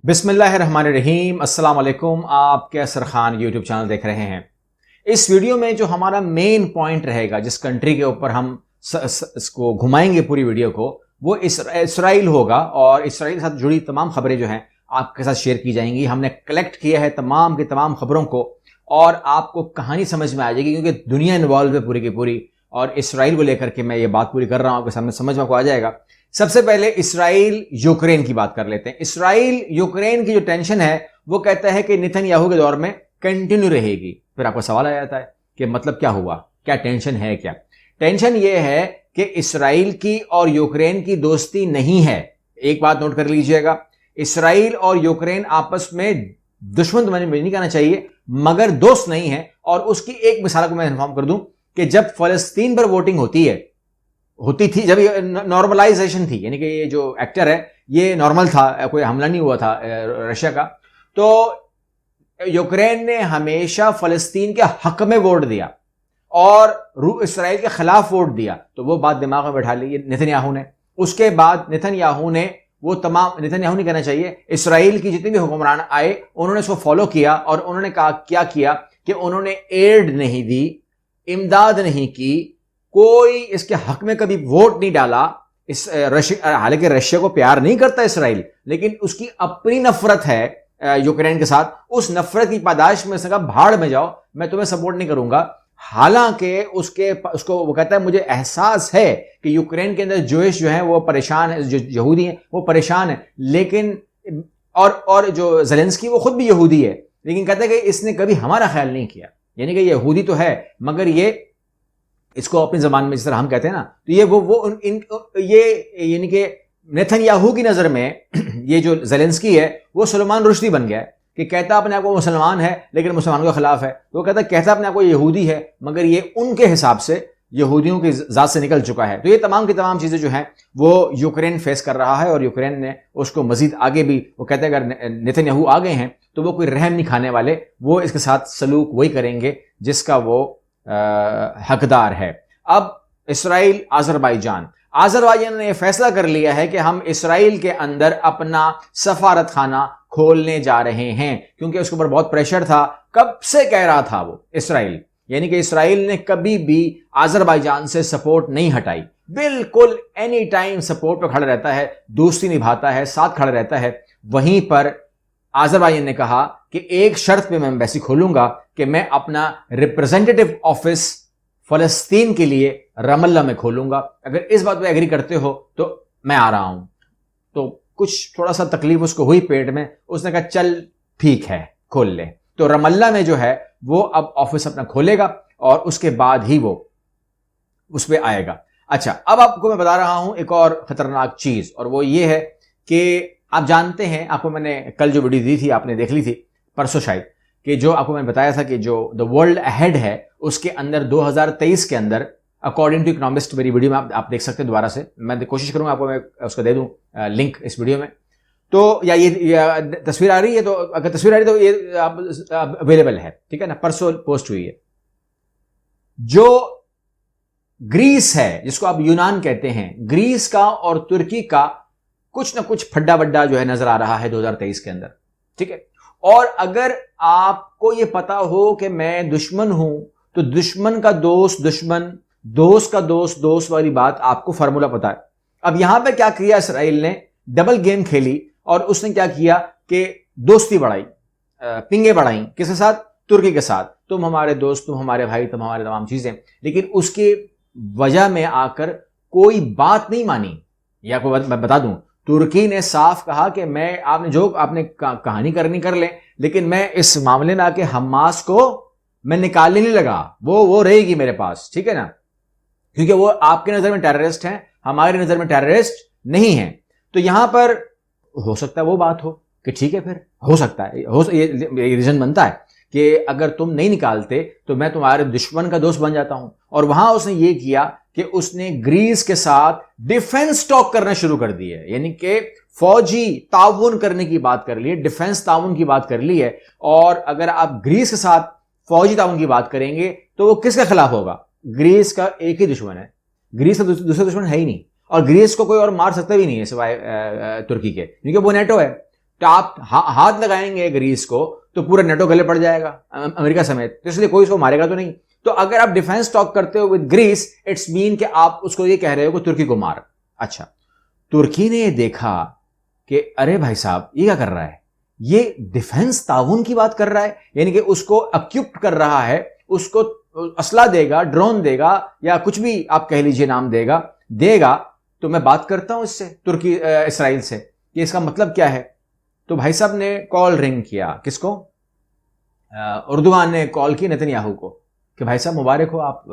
بسم اللہ الرحمن الرحیم۔ السلام علیکم، آپ کیسر خان یوٹیوب چینل دیکھ رہے ہیں۔ اس ویڈیو میں جو ہمارا مین پوائنٹ رہے گا، جس کنٹری کے اوپر ہم اس کو گھمائیں گے پوری ویڈیو کو، وہ اسرائیل ہوگا، اور اسرائیل کے ساتھ جڑی تمام خبریں جو ہیں آپ کے ساتھ شیئر کی جائیں گی۔ ہم نے کلیکٹ کیا ہے تمام کی تمام خبروں کو، اور آپ کو کہانی سمجھ میں آ جائے گی، کیونکہ دنیا انوالو ہے پوری کی پوری، اور اسرائیل کو لے کر کے میں یہ بات پوری کر رہا ہوں، آپ کے سامنے سمجھ میں آپ کو آ جائے گا۔ سب سے پہلے اسرائیل یوکرین کی بات کر لیتے ہیں۔ اسرائیل یوکرین کی جو ٹینشن ہے وہ کہتا ہے کہ نیتن یاہو کے دور میں کنٹینیو رہے گی۔ پھر آپ کو سوال آ جاتا ہے کہ مطلب کیا ہوا، کیا ٹینشن ہے؟ کیا ٹینشن یہ ہے کہ اسرائیل کی اور یوکرین کی دوستی نہیں ہے۔ ایک بات نوٹ کر لیجئے گا، اسرائیل اور یوکرین آپس میں دشمن تو نہیں کہنا چاہیے، مگر دوست نہیں ہے۔ اور اس کی ایک مثال کو میں انفارم کر دوں کہ جب فلسطین پر ووٹنگ ہوتی تھی، جب یہ نارملائزیشن تھی، یعنی کہ یہ جو ایکٹر ہے یہ نارمل تھا، کوئی حملہ نہیں ہوا تھا رشیا کا، تو یوکرین نے ہمیشہ فلسطین کے حق میں ووٹ دیا اور اسرائیل کے خلاف ووٹ دیا۔ تو وہ بات دماغ میں بٹھا لی نیتن یاہو نے۔ اس کے بعد نیتن یاہو نہیں کہنا چاہیے، اسرائیل کی جتنے بھی حکمران آئے انہوں نے اس کو فالو کیا، اور انہوں نے کیا کیا کہ انہوں نے ایڈ نہیں دی، امداد نہیں کی، کوئی اس کے حق میں کبھی ووٹ نہیں ڈالا۔ حالانکہ رشیا کو پیار نہیں کرتا اسرائیل، لیکن اس کی اپنی نفرت ہے یوکرین کے ساتھ۔ اس نفرت کی پاداش میں اس نے کہا بھاڑ میں جاؤ، میں تمہیں سپورٹ نہیں کروں گا۔ حالانکہ اس کو وہ کہتا ہے مجھے احساس ہے کہ یوکرین کے اندر جوئش جو ہیں وہ پریشان ہیں، جو یہودی ہیں وہ پریشان ہیں، لیکن اور جو زیلنسکی وہ خود بھی یہودی ہے، لیکن کہتا ہے کہ اس نے کبھی ہمارا خیال نہیں کیا۔ یعنی کہ یہودی تو ہے، مگر یہ اس کو اپنی زبان میں جس طرح ہم کہتے ہیں نا، تو یہ یعنی کہ نیتن یاہو کی نظر میں یہ جو زیلنسکی ہے وہ سلمان رشدی بن گیا ہے، کہ کہتا اپنے آپ کو مسلمان ہے لیکن مسلمانوں کے خلاف ہے۔ وہ کہتا اپنے آپ کو یہودی ہے، مگر یہ ان کے حساب سے یہودیوں کی ذات سے نکل چکا ہے۔ تو یہ تمام کی تمام چیزیں جو ہیں وہ یوکرین فیس کر رہا ہے، اور یوکرین نے اس کو مزید آگے بھی، وہ کہتے ہیں اگر نیتن یاہو آ گئے ہیں تو وہ کوئی رحم نہیں کھانے والے، وہ اس کے ساتھ سلوک وہی کریں گے جس کا وہ حقدار ہے۔ اب اسرائیل آذربائیجان نے یہ فیصلہ کر لیا ہے کہ ہم اسرائیل کے اندر اپنا سفارت خانہ کھولنے جا رہے ہیں، کیونکہ اس کے اوپر بہت پریشر تھا، کب سے کہہ رہا تھا وہ اسرائیل، یعنی کہ اسرائیل نے کبھی بھی آذربائیجان سے سپورٹ نہیں ہٹائی، بالکل اینی ٹائم سپورٹ پہ کھڑا رہتا ہے، دوستی نبھاتا ہے، ساتھ کھڑا رہتا ہے۔ وہیں پر آذربائیجان نے کہا کہ ایک شرط پہ میں ایمبیسی کھولوں گا کہ میں اپنا ریپرزینٹیٹو آفس فلسطین کے لیے رام اللہ میں کھولوں گا، اگر اس بات پہ ایگری کرتے ہو تو میں آ رہا ہوں۔ تو کچھ تھوڑا سا تکلیف اس کو ہوئی پیٹ میں، اس نے کہا چل ٹھیک ہے کھول لے۔ تو رام اللہ میں جو ہے وہ اب آفس اپنا کھولے گا، اور اس کے بعد ہی وہ اس پہ آئے گا۔ اچھا، اب آپ کو میں بتا رہا ہوں ایک اور خطرناک چیز، اور وہ یہ ہے کہ آپ جانتے ہیں، آپ کو میں نے کل جو ویڈیو دی تھی آپ نے دیکھ لی تھی، پرسوں شاید، کہ جو آپ کو میں نے بتایا تھا کہ جو دا ورلڈ اہیڈ ہے اس کے اندر 2023 کے اندر اکارڈنگ ٹو اکنامسٹ، میری ویڈیو میں آپ دیکھ سکتے ہیں دوبارہ سے، میں کوشش کروں گا آپ کو میں اس کو دے دوں لنک اس ویڈیو میں۔ تو یہ تصویر آ رہی ہے، تو اگر تصویر آ رہی ہے تو یہ اویلیبل ہے، ٹھیک ہے نا، پرسوں پوسٹ ہوئی ہے۔ جو گریس ہے، جس کو آپ یونان کہتے ہیں، گریس کا اور ترکی کا کچھ نہ کچھ پھڈا بڈا جو ہے نظر آ رہا ہے 2023 کے اندر، ٹھیک ہے۔ اور اگر آپ کو یہ پتا ہو کہ میں دشمن ہوں، تو دشمن کا دوست دشمن، دوست کا دوست دوست والی بات آپ کو فارمولا پتا ہے۔ اب یہاں پہ کیا کیا اسرائیل نے، ڈبل گیم کھیلی، اور اس نے کیا کیا کہ دوستی بڑھائی، پنگیں بڑھائیں، کس کے ساتھ؟ ترکی کے ساتھ۔ تم ہمارے دوست، تم ہمارے بھائی، تم ہمارے تمام چیزیں، لیکن اس کی وجہ میں آ کر کوئی بات نہیں مانی۔ یا کوئی میں بتا دوں، ترکی نے صاف کہا کہ آپ نے کہانی کرنی کر لیں، لیکن میں اس معاملے میں آ کے حماس کو میں نکالنے نہیں لگا، وہ رہے گی میرے پاس، ٹھیک ہے نا، کیونکہ وہ آپ کی نظر میں ٹیررسٹ ہیں، ہماری نظر میں ٹیررسٹ نہیں ہیں۔ تو یہاں پر ہو سکتا ہے وہ بات ہو کہ ٹھیک ہے، پھر ہو سکتا ہے یہ ریزن بنتا ہے کہ اگر تم نہیں نکالتے تو میں تمہارے دشمن کا دوست بن جاتا ہوں۔ اور وہاں اس نے یہ کیا کہ اس نے گریس کے ساتھ ڈیفنس ٹاک کرنا شروع کر دی ہے، یعنی کہ فوجی تعاون کرنے کی بات کر لی ہے، ڈیفنس تعاون کی بات کر لی ہے۔ اور اگر آپ گریس کے ساتھ فوجی تعاون کی بات کریں گے تو وہ کس کے خلاف ہوگا؟ گریس کا ایک ہی دشمن ہے، گریس کا دوسرا دشمن ہے ہی نہیں، اور گریس کو کوئی اور مار سکتا بھی نہیں ہے سوائے ترکی کے، کیونکہ وہ نیٹو ہے۔ تو آپ ہاتھ لگائیں گے گریس کو تو پورا نیٹو گلے پڑ جائے گا امریکہ سمیت، تو اس لیے کوئی اس کو مارے گا تو نہیں. تو اگر آپ ڈیفینس ٹاک کرتے ہو ود گریس، اٹس مین کہ آپ اس کو یہ کہہ رہے ہو کہ ترکی کو مار. اچھا، ترکی نے یہ دیکھا کہ ارے بھائی صاحب یہ کیا کر رہا ہے، یہ ڈیفینس تعاون کی بات کر رہا ہے، یعنی کہ اس کو اکوپڈ کر رہا ہے، اس کو اسلحہ دے گا، ڈرون دے گا، یا کچھ بھی آپ کہہ لیجئے نام دے گا. تو میں بات کرتا ہوں اس سے، ترکی اسرائیل سے، کہ اس کا مطلب کیا ہے. تو بھائی صاحب نے کال رنگ کیا، کس کو؟ اردوغان نے کال کی نتنیاہو کو کہ بھائی صاحب مبارک ہو، آپ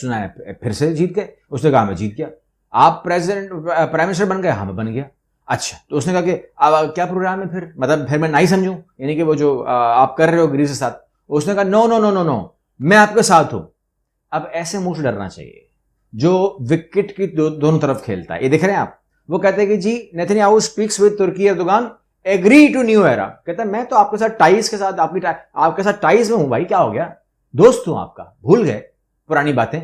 سنائیں پھر سے جیت گئے. اس نے کہا میں جیت گیا. آپ پرائم منسٹر بن گئے؟ ہاں میں بن گیا. اچھا، تو اس نے کہا کہ اب کیا پروگرام ہے پھر، مطلب پھر میں نہیں سمجھوں، یعنی کہ وہ جو آپ کر رہے ہو گریس کے ساتھ. اس نے کہا نو نو نو نو نو، میں آپ کے ساتھ ہوں. اب ایسے منہ سے ڈرنا چاہیے جو وکٹ کی دونوں طرف کھیلتا ہے. یہ دیکھ رہے ہیں آپ، وہ کہتے ہیں کہ جی Netanyahu speaks with Turkey Erdogan agree to new era. کہتا ہے میں تو آپ کے ساتھ ٹائز کے ساتھ آپ کے ساتھ ٹائز میں ہوں بھائی، کیا ہو گیا، دوست ہوں آپ کا. بھول گئے پرانی باتیں،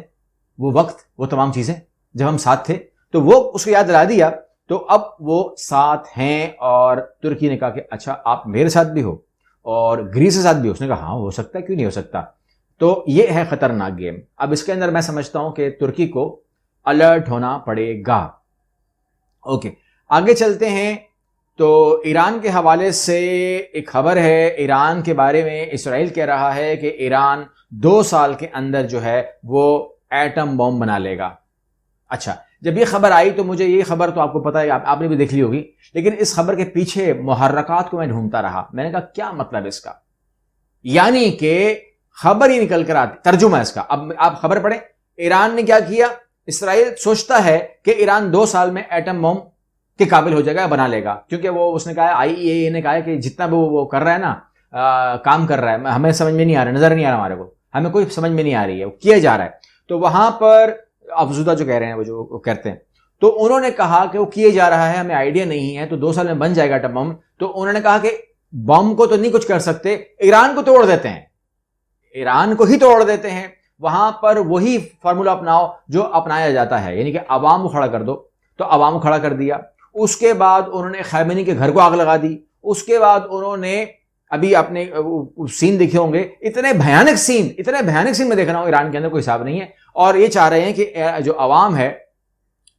وہ وقت، وہ تمام چیزیں جب ہم ساتھ تھے. تو وہ اس کو یاد دلا دیا، تو اب وہ ساتھ ہیں. اور ترکی نے کہا کہ اچھا آپ میرے ساتھ بھی ہو اور گریس کے ساتھ بھی. اس نے کہا ہاں ہو سکتا ہے، کیوں نہیں ہو سکتا. تو یہ ہے خطرناک گیم. اب اس کے اندر میں سمجھتا ہوں کہ ترکی کو الرٹ ہونا پڑے گا. اوکے، آگے چلتے ہیں. تو ایران کے حوالے سے ایک خبر ہے. ایران کے بارے میں اسرائیل کہہ رہا ہے کہ ایران 2 سال کے اندر جو ہے وہ ایٹم بم بنا لے گا. اچھا، جب یہ خبر آئی تو مجھے، یہ خبر تو آپ کو پتا ہے، آپ نے بھی دیکھ لی ہوگی، لیکن اس خبر کے پیچھے محرکات کو میں ڈھونڈتا رہا. میں نے کہا کیا مطلب اس کا، یعنی کہ خبر ہی نکل کر آتی، ترجمہ اس کا. اب آپ خبر پڑھیں، ایران نے کیا کیا. اسرائیل سوچتا ہے کہ ایران 2 سال میں ایٹم بم کے قابل ہو جائے گا، بنا لے گا، کیونکہ وہ اس نے کہا، IAEA نے کہا کہ جتنا بھی وہ کر رہا ہے نا، کام کر رہا ہے، ہمیں سمجھ میں نہیں آ رہا، نظر نہیں آ رہا ہمارے کو، ہمیں کوئی سمجھ میں نہیں آ رہی ہے، وہ کیا جا رہا ہے. تو وہاں پر افزودہ جو کہہ رہے ہیں، وہ جو کہتے ہیں، تو انہوں نے کہا کہ وہ کیے جا رہا ہے، ہمیں آئیڈیا نہیں ہے، تو 2 سال میں بن جائے گا ایٹم بم. تو انہوں نے کہا کہ بم کو تو نہیں کچھ کر سکتے، ایران کو توڑ دیتے ہیں، ایران کو ہی توڑ دیتے ہیں. وہاں پر وہی فارمولا اپناؤ جو اپنایا جاتا ہے، یعنی کہ عوام کو کھڑا کر دو. تو عوام کو کھڑا کر دیا. اس کے بعد انہوں نے خیمنی کے گھر کو آگ لگا دی. اس کے بعد انہوں نے، ابھی آپ نے سین دیکھے ہوں گے، اتنے بھیانک سین میں دیکھ رہا ہوں ایران کے اندر کوئی حساب نہیں ہے. اور یہ چاہ رہے ہیں کہ جو عوام ہے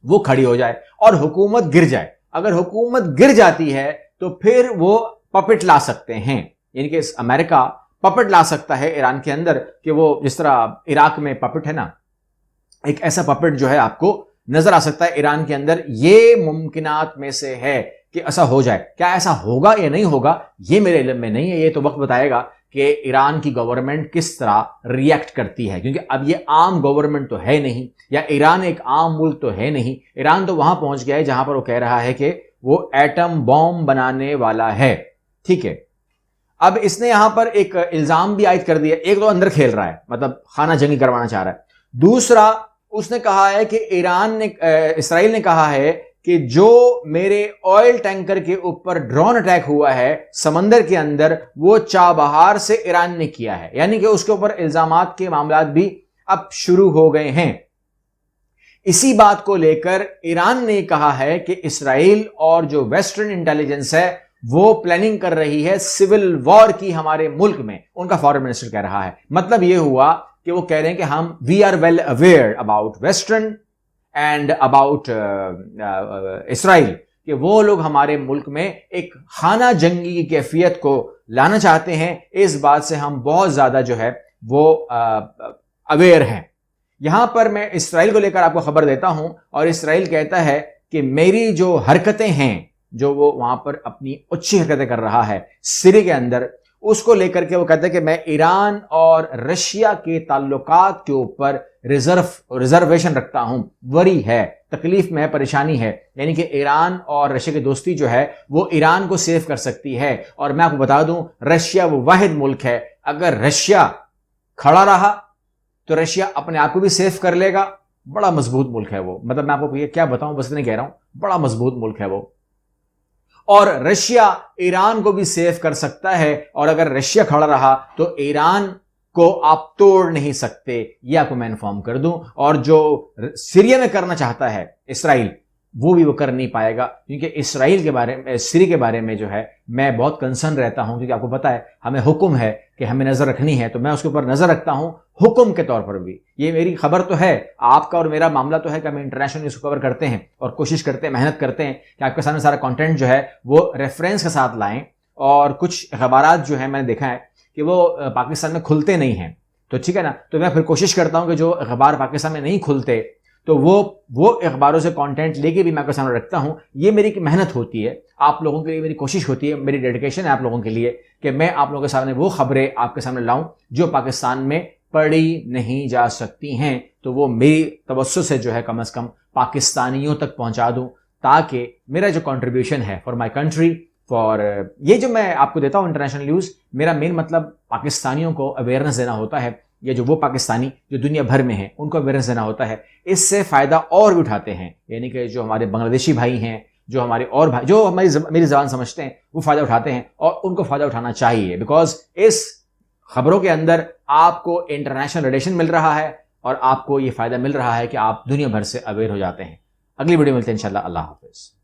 وہ کھڑی ہو جائے اور حکومت گر جائے. اگر حکومت گر جاتی ہے تو پھر وہ پپٹ لا سکتے ہیں، یعنی کہ امریکہ پپٹ لا سکتا ہے ایران کے اندر، کہ وہ جس طرح عراق میں پپٹ ہے نا، ایک ایسا پپٹ جو ہے آپ کو نظر آ سکتا ہے ایران کے اندر. یہ ممکنات میں سے ہے کہ ایسا ہو جائے. کیا ایسا ہوگا یا نہیں ہوگا یہ میرے علم میں نہیں ہے، یہ تو وقت بتائے گا کہ ایران کی گورنمنٹ کس طرح ریئیکٹ کرتی ہے، کیونکہ اب یہ عام گورنمنٹ تو ہے نہیں، یا ایران ایک عام ملک تو ہے نہیں. ایران تو وہاں پہنچ گیا ہے جہاں پر وہ کہہ رہا ہے کہ وہ ایٹم بم بنانے والا ہے. ٹھیک ہے، اب اس نے یہاں پر ایک الزام بھی عائد کر دیا. ایک تو اندر کھیل رہا ہے، مطلب خانہ جنگی کروانا چاہ رہا ہے. دوسرا اس نے کہا ہے کہ اسرائیل نے کہا ہے کہ جو میرے آئل ٹینکر کے اوپر ڈرون اٹیک ہوا ہے سمندر کے اندر، وہ چابہار سے ایران نے کیا ہے. یعنی کہ اس کے اوپر الزامات کے معاملات بھی اب شروع ہو گئے ہیں. اسی بات کو لے کر ایران نے کہا ہے کہ اسرائیل اور جو ویسٹرن انٹیلیجنس ہے وہ پلاننگ کر رہی ہے سول وار کی ہمارے ملک میں. ان کا فارن منسٹر کہہ رہا ہے. مطلب یہ ہوا کہ وہ کہہ رہے ہیں کہ ہم we are well aware about western and about Israel, کہ وہ لوگ ہمارے ملک میں ایک خانہ جنگی کی کیفیت کو لانا چاہتے ہیں. اس بات سے ہم بہت زیادہ جو ہے وہ اویئر ہیں. یہاں پر میں اسرائیل کو لے کر آپ کو خبر دیتا ہوں، اور اسرائیل کہتا ہے کہ میری جو حرکتیں ہیں، جو وہ وہاں پر اپنی اچھی حرکتیں کر رہا ہے سیریا کے اندر، اس کو لے کر کے وہ کہتا ہے کہ میں ایران اور رشیا کے تعلقات کے اوپر ریزرویشن رکھتا ہوں. وری ہے، تکلیف میں ہے، پریشانی ہے. یعنی کہ ایران اور رشیا کی دوستی جو ہے وہ ایران کو سیو کر سکتی ہے. اور میں آپ کو بتا دوں، رشیا وہ واحد ملک ہے، اگر رشیا کھڑا رہا تو رشیا اپنے آپ کو بھی سیو کر لے گا. بڑا مضبوط ملک ہے وہ، مطلب میں آپ کو یہ کیا بتاؤں، بس اتنے کہہ رہا ہوں، بڑا مضبوط ملک ہے وہ. اور رشیا ایران کو بھی سیو کر سکتا ہے، اور اگر رشیا کھڑا رہا تو ایران کو آپ توڑ نہیں سکتے. یہ آپ کو میں انفارم کر دوں. اور جو سیریا میں کرنا چاہتا ہے اسرائیل، وہ بھی وہ کر نہیں پائے گا، کیونکہ اسرائیل کے بارے میں، سری کے بارے میں جو ہے میں بہت کنسرن رہتا ہوں، کیونکہ آپ کو پتہ ہے ہمیں حکم ہے کہ ہمیں نظر رکھنی ہے، تو میں اس کے اوپر نظر رکھتا ہوں حکم کے طور پر بھی۔ یہ میری خبر تو ہے، آپ کا اور میرا معاملہ تو ہے کہ ہم انٹرنیشنل نیوز کو کور کرتے ہیں اور کوشش کرتے ہیں، محنت کرتے ہیں کہ آپ کے سامنے سارا کنٹینٹ جو ہے وہ ریفرنس کے ساتھ لائیں، اور کچھ اخبارات جو ہیں میں نے دیکھا ہے کہ وہ پاکستان میں کھلتے نہیں ہیں، تو ٹھیک ہے نا، تو میں پھر کوشش کرتا ہوں کہ جو اخبار پاکستان میں نہیں کھلتے تو وہ اخباروں سے کانٹینٹ لے کے بھی میں آپ کے سامنے رکھتا ہوں۔ یہ میری ایک محنت ہوتی ہے، آپ لوگوں کے لیے میری کوشش ہوتی ہے، میری ڈیڈیکیشن ہے آپ لوگوں کے لیے کہ میں آپ لوگوں کے سامنے وہ خبریں آپ کے سامنے لاؤں جو پاکستان میں پڑھی نہیں جا سکتی ہیں، تو وہ میری توسط سے جو ہے کم از کم پاکستانیوں تک پہنچا دوں، تاکہ میرا جو کنٹریبیوشن ہے فار مائی کنٹری، فار یہ جو میں آپ کو دیتا ہوں انٹرنیشنل نیوز، میرا مین مطلب پاکستانیوں کو اویئرنیس دینا ہوتا ہے، یا جو وہ پاکستانی جو دنیا بھر میں ہیں ان کو اویئرنیس دینا ہوتا ہے۔ اس سے فائدہ اور بھی اٹھاتے ہیں، یعنی کہ جو ہمارے بنگلہ دیشی بھائی ہیں، جو ہمارے اور بھائی جو میری زبان سمجھتے ہیں، وہ فائدہ اٹھاتے ہیں، اور ان کو فائدہ اٹھانا چاہیے، بیکاز اس خبروں کے اندر آپ کو انٹرنیشنل ریلیشن مل رہا ہے، اور آپ کو یہ فائدہ مل رہا ہے کہ آپ دنیا بھر سے اویئر ہو جاتے ہیں۔ اگلی ویڈیو ملتے ہیں انشاءاللہ۔ اللہ حافظ۔